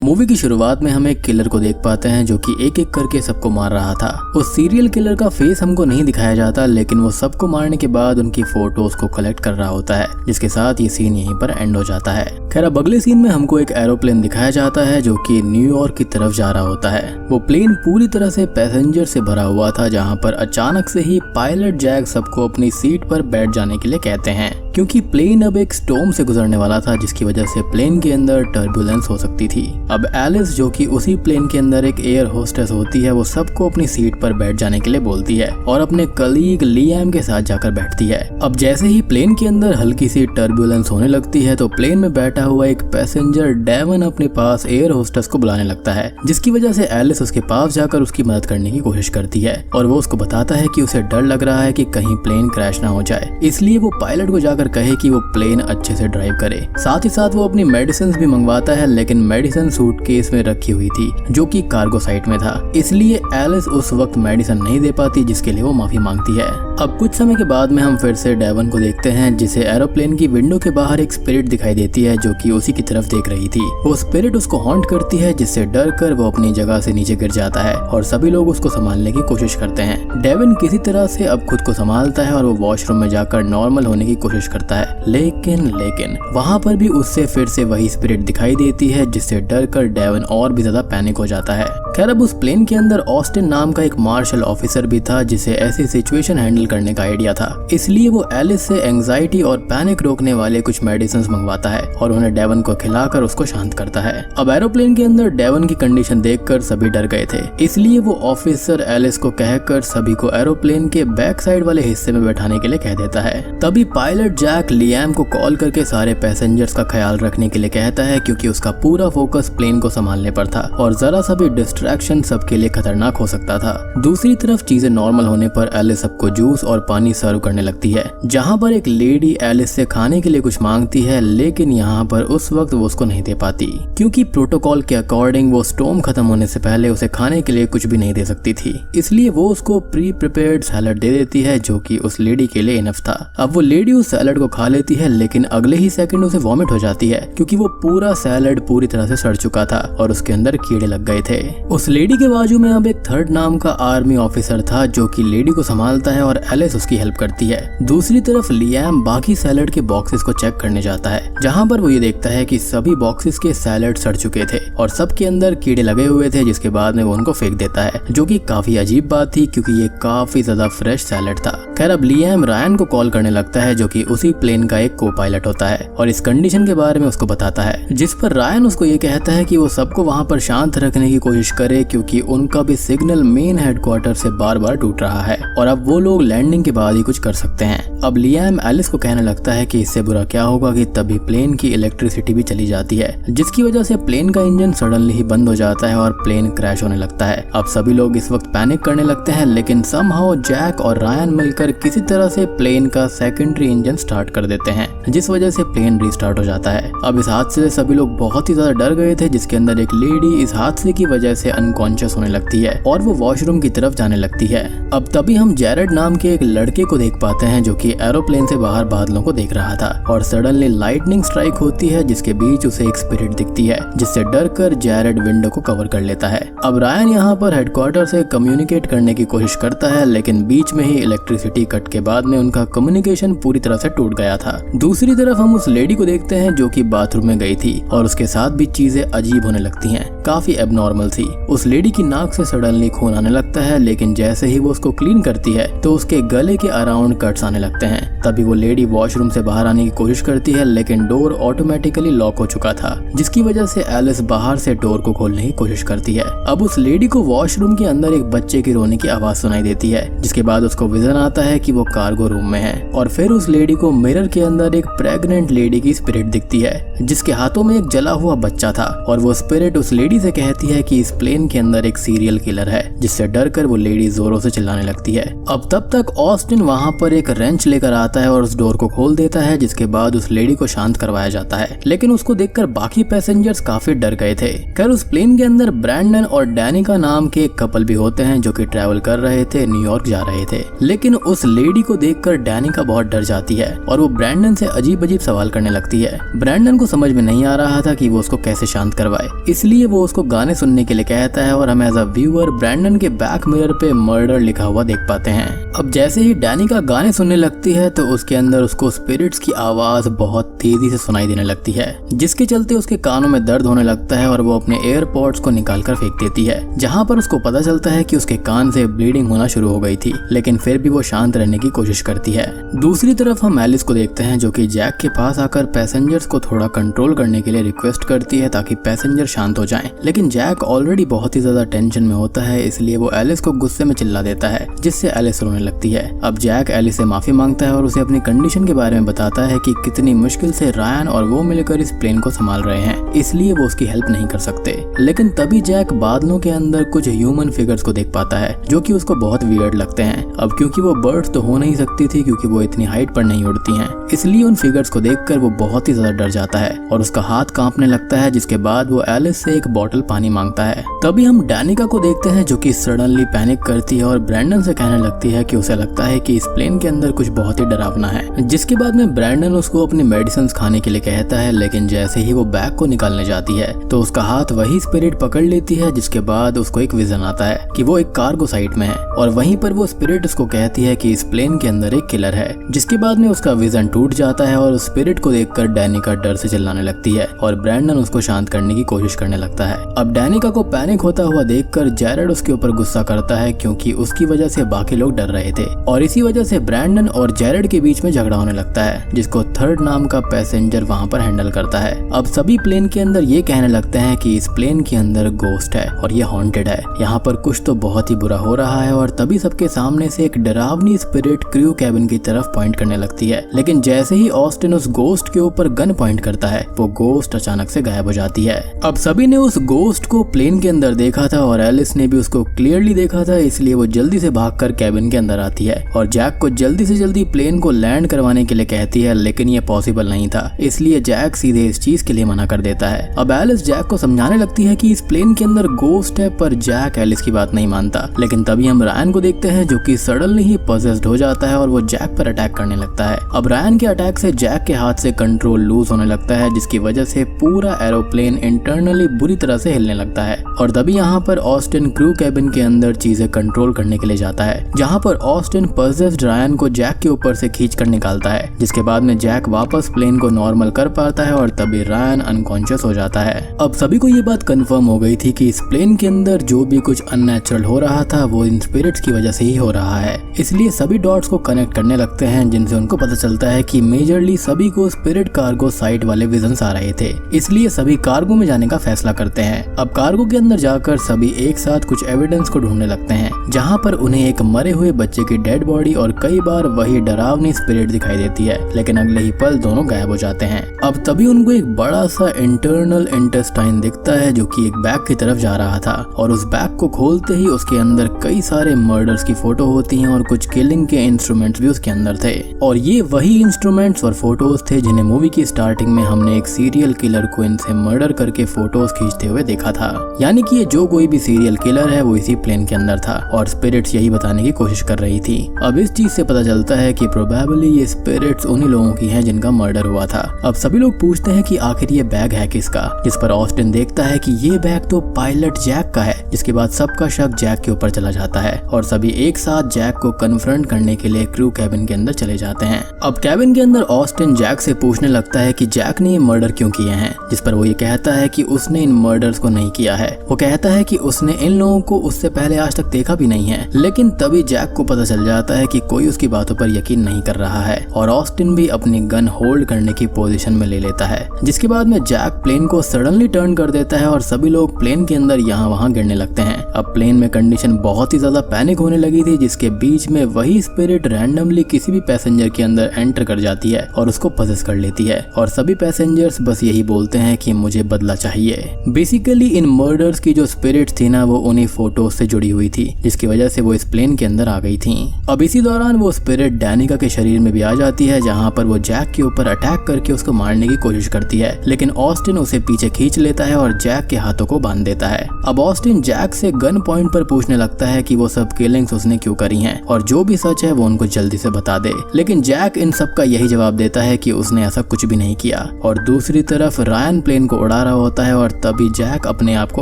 Movie की शुरुआत में हम एक किलर को देख पाते हैं जो कि एक एक करके सबको मार रहा था। उस सीरियल किलर का फेस हमको नहीं दिखाया जाता, लेकिन वो सबको मारने के बाद उनकी फोटोज को कलेक्ट कर रहा होता है, जिसके साथ ये सीन यहीं पर एंड हो जाता है। खैर अब अगले सीन में हमको एक एरोप्लेन दिखाया जाता है जो कि न्यूयॉर्क की तरफ जा रहा होता है। वो प्लेन पूरी तरह से पैसेंजर से भरा हुआ था, जहाँ पर अचानक से ही पायलट जैक सबको अपनी सीट पर बैठ जाने के लिए कहते हैं, क्योंकि प्लेन अब एक स्टॉर्म से गुजरने वाला था, जिसकी वजह से प्लेन के अंदर टर्बुलेंस हो सकती थी। अब एलिस जो कि उसी प्लेन के अंदर एक एयर होस्टेस होती है, वो सबको अपनी सीट पर बैठ जाने के लिए बोलती है और अपने कलीग लियाम के साथ जाकर बैठती है। अब जैसे ही प्लेन के अंदर हल्की सी टर्बुलेंस होने लगती है तो प्लेन में बैठा हुआ एक पैसेंजर डेवन अपने पास एयर होस्टेस को बुलाने लगता है, जिसकी वजह से एलिस उसके पास जाकर उसकी मदद करने की कोशिश करती है और वो उसको बताता है कि उसे डर लग रहा है कि कहीं प्लेन क्रैश ना हो जाए, इसलिए वो पायलट को जाकर कहे कि वो प्लेन अच्छे से ड्राइव करे। साथ ही साथ वो अपनी मेडिसिन भी मंगवाता है, लेकिन मेडिसिन सूटकेस में रखी हुई थी जो कि कार्गो साइट में था, इसलिए एलिस उस वक्त मेडिसिन नहीं दे पाती, जिसके लिए वो माफी मांगती है। अब कुछ समय के बाद में हम फिर से डेवन को देखते हैं, जिसे एरोप्लेन की विंडो के बाहर एक स्पिरिट दिखाई देती है जो कि उसी की तरफ देख रही थी। वो स्पिरिट उसको हॉन्ट करती है, जिससे डर कर वो अपनी जगह से नीचे गिर जाता है और सभी लोग उसको संभालने की कोशिश करते हैं। डेवन किसी तरह से अब खुद को संभालता है और वो वॉशरूम में जाकर नॉर्मल होने की कोशिश करता है, लेकिन वहाँ पर भी उससे फिर से वही स्पिरिट दिखाई देती है, जिससे डर कर डेवन और भी ज्यादा पैनिक हो जाता है। खैर अब उस प्लेन के अंदर ऑस्टिन नाम का एक मार्शल ऑफिसर भी था, जिसे ऐसी सिचुएशन हैंडल करने का आइडिया था, इसलिए वो एलिस से एंजाइटी और पैनिक रोकने वाले कुछ मेडिसिन मंगवाता है और उन्हें डेवन को खिलाकर उसको शांत करता है। अब एरोप्लेन के अंदर डेवन की कंडीशन देखकर सभी डर गए थे, इसलिए वो ऑफिसर एलिस को कहकर सभी को एरोप्लेन के बैक साइड वाले हिस्से में बैठाने के लिए कह देता है। तभी पायलट जैक लियाम को कॉल करके सारे पैसेंजर्स का ख्याल रखने के लिए कहता है, क्योंकि उसका पूरा फोकस प्लेन को संभालने पर था और जरा सा भी डिस्ट्रैक्शन सबके लिए खतरनाक हो सकता था। दूसरी तरफ चीजें नॉर्मल होने पर एलिस सबको जूस और पानी सर्व करने लगती है, जहाँ पर एक लेडी एलिस से खाने के लिए कुछ मांगती है, लेकिन यहाँ पर उस वक्त वो उसको नहीं दे पाती, क्योंकि प्रोटोकॉल के अकॉर्डिंग वो स्टॉर्म खत्म होने से पहले उसे खाने के लिए कुछ भी नहीं दे सकती थी, इसलिए वो उसको प्री प्रिपेयर्ड सैलड दे देती है जो कि उस लेडी के लिए इनफ था। अब वो लेडी उस सैलड को खा लेती है, लेकिन अगले ही सेकंड उसे वॉमिट हो जाती है, क्योंकि वो पूरा सैलड पूरी तरह से सड़ चुका था और उसके अंदर कीड़े लग गए थे। उस लेडी के बाजू में अब एक थर्ड नाम का आर्मी ऑफिसर था जो कि लेडी को संभालता है और एलिस उसकी हेल्प करती है। दूसरी तरफ लियाम बाकी सैलड के बॉक्सेस को चेक करने जाता है, जहाँ पर वो ये देखता है कि सभी बॉक्सेस के सैलड सड़ चुके थे और सबके अंदर कीड़े लगे हुए थे, जिसके बाद में वो उनको फेंक देता है, जो कि काफी अजीब बात थी क्योंकि ये काफी ज्यादा फ्रेश सैलड था। खैर अब लियाम रायन को कॉल करने लगता है, जो कि उसी प्लेन का एक को पायलट होता है और इस कंडीशन के बारे में उसको बताता है, जिस पर रायन उसको ये कहता है कि वो सबको वहाँ पर शांत रखने की कोशिश करे, क्योंकि उनका भी सिग्नल मेन हेडक्वार्टर से बार बार टूट रहा है और अब वो लोग लैंडिंग के बाद ही कुछ कर सकते हैं। अब लियाम एलिस को कहने लगता है कि इससे बुरा क्या होगा कि तभी प्लेन की इलेक्ट्रिसिटी भी चली जाती है, जिसकी वजह से प्लेन का इंजन सडनली ही बंद हो जाता है और प्लेन क्रैश होने लगता है। अब सभी लोग इस वक्त पैनिक करने लगते हैं, लेकिन समहाउ जैक और रायन मिलकर किसी तरह से प्लेन का सेकेंडरी इंजन स्टार्ट कर देते हैं, जिस वजह से प्लेन रिस्टार्ट हो जाता है। अब इस हादसे से सभी लोग बहुत ही ज्यादा डर गए थे, जिसके अंदर एक लेडी इस हादसे की वजह से अनकॉन्शियस होने लगती है और वो वॉशरूम की तरफ जाने लगती है। अब तभी हम जैरेड नाम के एक लड़के को देख पाते हैं जो कि एरोप्लेन से बाहर बादलों को देख रहा था और सडनली लाइटनिंग स्ट्राइक होती है, जिसके बीच उसे एक स्पिरिट दिखती है, जिससे डर कर जैरेड विंडो को कवर कर लेता है। अब रायन यहाँ पर हेडक्वार्टर से कम्युनिकेट करने की कोशिश करता है, लेकिन बीच में ही इलेक्ट्रिसिटी कट के बाद में उनका कम्युनिकेशन पूरी तरह से टूट गया था। दूसरी तरफ हम उस लेडी को देखते हैं जो कि बाथरूम में गई थी और उसके साथ भी चीजें अजीब होने लगती हैं, काफी एबनॉर्मल थी। उस लेडी की नाक से सडनली खून आने लगता है, लेकिन जैसे ही वो उसको क्लीन करती है तो उसके गले के अराउंड कट्स आने लगते हैं। तभी वो लेडी वॉशरूम से बाहर आने की कोशिश करती है, लेकिन डोर ऑटोमेटिकली लॉक हो चुका था, जिसकी वजह से एलिस बाहर से डोर को खोलने की कोशिश करती है। अब उस लेडी को वॉशरूम के अंदर एक बच्चे की रोने की आवाज सुनाई देती है, जिसके बाद उसको विजन आता है कि वो कार्गो रूम में है और फिर उस लेडी को मिरर के अंदर एक प्रेग्नेंट लेडी की स्पिरिट दिखती है, जिसके हाथों में एक जला हुआ बच्चा था और वो स्पिरिट उस लेडी से कहती है कि इस प्लेन के अंदर एक सीरियल किलर है, जिससे डर कर वो लेडी जोरों से चिल्लाने लगती है। अब तब तक ऑस्टिन वहाँ पर एक रेंच लेकर आता है और उस डोर को खोल देता है, जिसके बाद उस लेडी को शांत करवाया जाता है, लेकिन उसको देखकर बाकी पैसेंजर्स काफी डर गए थे। खैर उस प्लेन के अंदर ब्रैंडन और डैनिका नाम के एक कपल भी होते हैं जो कि ट्रैवल कर रहे थे, न्यूयॉर्क जा रहे थे, लेकिन उस लेडी को देखकर डैनिका बहुत डर जाती है और वो ब्रैंडन से अजीब अजीब सवाल करने लगती है। ब्रैंडन को समझ में नहीं आ रहा था कि वो उसको कैसे शांत करवाए, इसलिए वो वो उसको गाने सुनने के लिए कहता है और हम एज अ व्यूअर ब्रैंडन के बैक मिरर पे मर्डर लिखा हुआ देख पाते हैं। अब जैसे ही डैनिका गाने सुनने लगती है तो उसके अंदर उसको स्पिरिट्स की आवाज बहुत तेजी से सुनाई देने लगती है, जिसके चलते उसके कानों में दर्द होने लगता है और वो अपने एयरपॉड्स को निकाल कर फेंक देती है, जहाँ पर उसको पता चलता है कि उसके कान से ब्लीडिंग होना शुरू हो गई थी, लेकिन फिर भी वो शांत रहने की कोशिश करती है। दूसरी तरफ हम एलिस को देखते हैं जो कि जैक के पास आकर पैसेंजर्स को थोड़ा कंट्रोल करने के लिए रिक्वेस्ट करती है ताकि पैसेंजर शांत हो जाएं, लेकिन जैक ऑलरेडी बहुत ही ज्यादा टेंशन में होता है, इसलिए वो एलिस को गुस्से में चिल्ला देता है, जिससे एलिस रोने लगती है। अब जैक एलिस से माफी मांगता है और उसे अपनी कंडीशन के बारे में बताता है कि कितनी मुश्किल से रायन और वो मिलकर इस प्लेन को संभाल रहे हैं, इसलिए वो उसकी हेल्प नहीं कर सकते। लेकिन तभी जैक बादलों के अंदर कुछ ह्यूमन फिगर्स को देख पाता है जो कि उसको बहुत वियर्ड लगते हैं। अब क्योंकि वो बर्ड्स तो हो नहीं सकती थी क्योंकि वो इतनी हाइट पर नहीं उड़ती हैं, इसलिए उन फिगर्स को देखकर वो बहुत ही ज्यादा डर जाता है और उसका हाथ कांपने लगता है, जिसके बाद वो एलिस से एक बॉटल पानी मांगता है। तभी हम डैनिका को देखते हैं जो कि सडनली पैनिक करती है और ब्रैंडन से कहने लगती है कि उसे लगता है कि इस प्लेन के अंदर कुछ बहुत ही डरावना है, जिसके बाद में ब्रैंडन उसको अपनी मेडिसिन खाने के लिए कहता है, लेकिन जैसे ही वो बैग को निकालने जाती है तो उसका हाथ वही स्पिरिट पकड़ लेती है, जिसके बाद उसको एक विजन आता है कि वो एक कार्गो साइट में है और वहीं पर वो स्पिरिट उसको कहती है कि इस प्लेन के अंदर एक किलर है, जिसके बाद में उसका विजन टूट जाता है और उस स्पिरिट को देखकर डैनिका डर से चिल्लाने लगती है और ब्रैंडन उसको शांत करने की कोशिश करने लगता है। अब डैनिका को पैनिक होता हुआ देखकर जैरेड उसके ऊपर गुस्सा करता है क्योंकि उसकी वजह से बाकी लोग डर रहे थे और इसी वजह से ब्रैंडन और जैरेड के बीच में झगड़ा होने लगता है, जिसको थर्ड नाम का पैसेंजर वहाँ पर हैंडल करता है। अब सभी प्लेन के अंदर ये कहने लगते हैं कि इस प्लेन के अंदर गोस्ट है और ये हॉन्टेड है, यहाँ पर कुछ तो बहुत ही बुरा हो रहा है। और तभी सबके सामने से एक डरावनी स्पिरिट क्रू कैबिन की तरफ पॉइंट करने लगती है, लेकिन जैसे ही ऑस्टिन उस गोस्ट के ऊपर गन पॉइंट करता है वो गोस्ट अचानक से गायब हो जाती है। अब सभी ने उस गोस्ट को प्लेन के अंदर देखा था और एलिस ने भी उसको क्लियरली देखा था, इसलिए वो जल्दी से भागकर कैबिन के अंदर आती है और जैक को जल्दी से जल्दी प्लेन को लैंड करवाने के लिए कहती है, लेकिन ये पॉसिबल नहीं था, इसलिए जैक सीधे इस चीज के लिए मना कर देता है। अब एलिस जैक को समझाने लगती है कि इस प्लेन के अंदर गोस्ट है, पर जैक एलिस की बात नहीं मानता। लेकिन तभी हम रायन को देखते हैं जो कि सडनली ही पॉसेस्ड हो जाता है और वो जैक पर अटैक करने लगता है। अब रायन के अटैक से जैक के हाथ से कंट्रोल लूज होने लगता है, जिसकी वजह से पूरा एरोप्लेन इंटरनली बुरी तरह से हिलने लगता है और तभी यहाँ पर ऑस्टिन क्रू कैबिन के अंदर चीजें कंट्रोल करने के लिए जाता है, जहाँ पर ऑस्टिन पॉसेस्ड रायन को जैक के ऊपर से खींच कर निकालता है, जिसके बाद में जैक वापस प्लेन को नॉर्मल कर पाता है और तभी रायन अनकॉन्शियस हो जाता है। अब सभी को ये बात कंफर्म हो गई थी कि इस प्लेन के अंदर जो भी कुछ अननेचुरल हो रहा था वो इन स्पिरिट्स की वजह से ही हो रहा है, इसलिए सभी डॉट्स को कनेक्ट करने लगते हैं, जिनसे उनको पता चलता है कि मेजरली सभी को स्पिरिट कार्गो साइट वाले विजन्स आ रहे थे, इसलिए सभी कार्गो में जाने का फैसला करते हैं। अब कार्गो के अंदर जाकर सभी एक साथ कुछ एविडेंस को ढूंढने लगते हैं, जहाँ पर उन्हें एक मरे हुए बच्चे की डेड बॉडी और कई बार वही डरावनी स्पिरिट दिखाई देती है, लेकिन अगले ही पल दोनों गायब हो जाते हैं। अब तभी उनको एक बड़ा सा इंटरनल इंटेस्टाइन दिखता है जो कि एक बैग की तरफ जा रहा था और उस बैग को खोलते ही उसके अंदर कई सारे मर्डर्स की फोटो होती हैं और कुछ किलिंग के इंस्ट्रूमेंट्स भी उसके अंदर थे और ये वही इंस्ट्रूमेंट्स और फोटोज थे जिन्हें मूवी की स्टार्टिंग में हमने एक सीरियल किलर को इनसे मर्डर करके फोटोज खींचते हुए देखा था। यानी कि ये जो कोई भी सीरियल किलर है वो इसी प्लेन के अंदर था और स्पिरिट्स यही बताने की कोशिश कर रही थी। अब इस चीज से पता चलता है कि प्रोबेबली ये स्पिरिट्स उन्हीं लोगों की हैं जिनका मर्डर हुआ था। अब सभी लोग पूछते हैं कि आखिर ये बैग है किसका, जिस पर ऑस्टिन देखता है कि ये बैग तो पायलट जैक का है, जिसके बाद सबका शक जैक के ऊपर चला जाता है और सभी एक साथ जैक को कन्फ्रंट करने के लिए क्रू कैबिन के अंदर चले जाते हैं। अब कैबिन के अंदर ऑस्टिन जैक से पूछने लगता है कि जैक ने ये मर्डर क्यों किए हैं, जिस पर वो ये कहता है कि उसने इन मर्डर्स को नहीं किया है। वो कहता है कि उसने इन लोगों को उससे पहले आज तक देखा भी नहीं है, लेकिन तभी जैक को पता चल जाता है कि कोई उसकी बातों पर यकीन नहीं कर रहा है और ऑस्टिन भी अपनी गन होल्ड करने की पोजीशन में ले लेता है, जिसके बाद में जैक प्लेन को सडनली टर्न कर देता है और सभी लोग प्लेन के अंदर यहाँ वहाँ गिरने लगते हैं। अब प्लेन में कंडीशन बहुत ही ज्यादा पैनिक होने लगी थी, जिसके बीच में वही स्पिरिट रैंडमली किसी भी पैसेंजर के अंदर एंटर कर जाती है और उसको पजेस कर लेती है और सभी पैसेंजर्स बस यही बोलते हैं कि मुझे बदला चाहिए। बेसिकली इन मर्डर्स की जो स्पिरिट थी ना वो उन्हीं फोटोज से जुड़ी हुई थी, जिसकी वजह से वो इस प्लेन के अंदर आ गई गई थी। अब इसी दौरान वो स्पिरिट डैनिका के शरीर में भी आ जाती है, जहाँ पर वो जैक के ऊपर अटैक करके उसको मारने की कोशिश करती है, लेकिन ऑस्टिन उसे पीछे खींच लेता है और जैक के हाथों को बांध देता है। अब ऑस्टिन जैक से गन पॉइंट पर पूछने लगता है कि वो सब किलिंग्स उसने क्यों करी हैं और जो भी सच है वो उनको जल्दी से बता दे, लेकिन जैक इन सब का यही जवाब देता है कि उसने ऐसा कुछ भी नहीं किया। और दूसरी तरफ रायन प्लेन को उड़ा रहा होता है और तभी जैक अपने आप को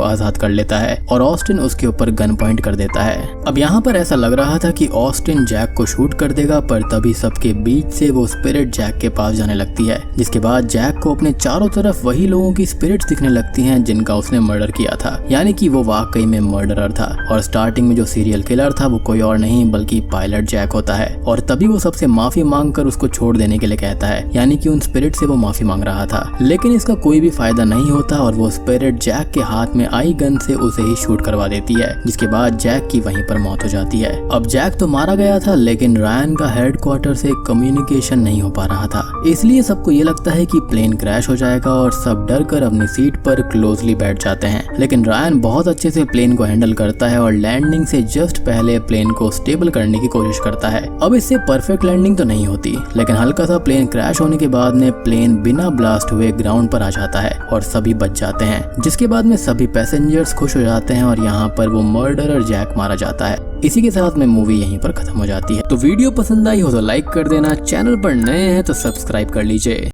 आजाद कर लेता है और ऑस्टिन उसके ऊपर गन पॉइंट कर देता है। अब यहाँ पर ऐसा लग रहा था कि ऑस्टिन जैक को शूट कर देगा, पर तभी सबके बीच से वो स्पिरिट जैक के पास जाने लगती है, जिसके बाद जैक को अपने चारों तरफ वही लोगों की स्पिरिट्स दिखने लगती हैं जिनका उसने मर्डर किया था, यानी कि वो वाकई में मर्डरर था। और स्टार्टिंग में जो सीरियल किलर था वो कोई और नहीं बल्कि पायलट जैक होता है। और तभी वो सबसे माफी मांगकर उसको छोड़ देने के लिए कहता है, यानी कि उन स्पिरिट से वो माफी मांग रहा था, लेकिन इसका कोई भी फायदा नहीं होता और वो स्पिरिट जैक के हाथ में आई गन से उसे ही शूट करवा देती है, जिसके बाद जैक की वहीं पर मौत हो जाती है। अब जैक तो मारा गया था, लेकिन रायन का हेडक्वार्टर से कम्युनिकेशन नहीं हो पा रहा था, इसलिए सबको ये लगता है कि प्लेन क्रैश हो जाएगा और सब डर कर अपनी सीट पर क्लोजली बैठ जाते हैं। लेकिन रायन बहुत अच्छे से प्लेन को हैंडल करता है और लैंडिंग से जस्ट पहले प्लेन को स्टेबल करने की कोशिश करता है। अब इससे परफेक्ट लैंडिंग तो नहीं होती, लेकिन हल्का सा प्लेन क्रैश होने के बाद में प्लेन बिना ब्लास्ट हुए ग्राउंड पर आ जाता है और सभी बच जाते हैं, जिसके बाद में सभी पैसेंजर्स खुश हो जाते हैं और यहाँ पर वो मर्डरर जैक मारा जाता है। इसी के साथ में मूवी यहीं पर खत्म हो जाती है। तो वीडियो पसंद आई हो तो लाइक कर देना, चैनल पर नए हैं तो सब्सक्राइब कर लीजिए।